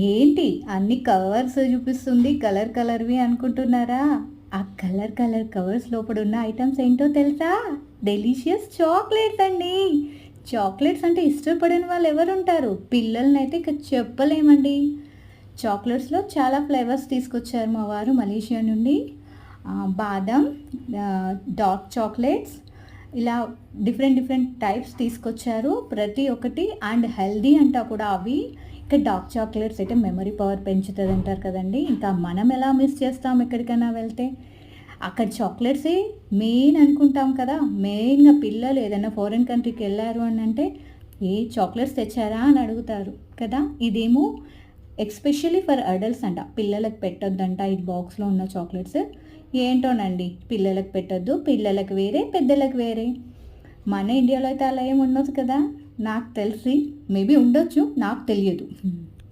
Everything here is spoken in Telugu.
ఏంటి అన్ని కవర్స్ చూపిస్తుంది కలర్ కలర్‌వి అనుకుంటున్నారా? ఆ కలర్ కలర్ కవర్స్ లోపడున్న ఐటెమ్స్ ఏంటో తెలుసా? డెలీషియస్ చాక్లెట్స్ అండి. చాక్లెట్స్ అంటే ఇష్టపడని వాళ్ళు ఎవరుంటారు? పిల్లలనైతే ఇక చెప్పలేమండి. చాక్లెట్స్‌లో చాలా ఫ్లేవర్స్ తీసుకొచ్చారు మా వారు మలేషియా నుండి. బాదం, డార్క్ చాక్లెట్స్ ఇలా డిఫరెంట్ డిఫరెంట్ టైప్స్ తీసుకొచ్చారు. ప్రతి ఒక్కటి అండ్ హెల్తీ అంట కూడా అవి. ఇంకా డార్క్ చాక్లెట్స్ అయితే మెమరీ పవర్ పెంచుతదంటారు కదండీ! ఇంకా మనం ఎలా మిస్ చేస్తాం ఎక్కడికైనా వెళ్తే. అక్కడ చాక్లెట్సే మెయిన్ అనుకుంటాం కదా! మెయిన్‌గా పిల్లలు ఏదైనా ఫారిన్ కంట్రీకెళ్లారు అనంటే, "ఏ చాక్లెట్స్ తెచ్చారా?" అని అడుగుతారు కదా! ఇదేమో ఎస్పెషల్లీ ఫర్ అడల్ట్స్ అంట. పిల్లలకి పెట్టొద్దంట ఈ బాక్స్‌లో ఉన్న చాక్లెట్స్. ఏంటోనండి పిల్లలకి పెట్టొద్దు. పిల్లలకి వేరే, పెద్దలకి వేరే. మన ఇండియాలో అయితే అలా ఏమి ఉండదు కదా! నాకు తెలిసి. మేబీ ఉండొచ్చు. నాకు తెలియదు.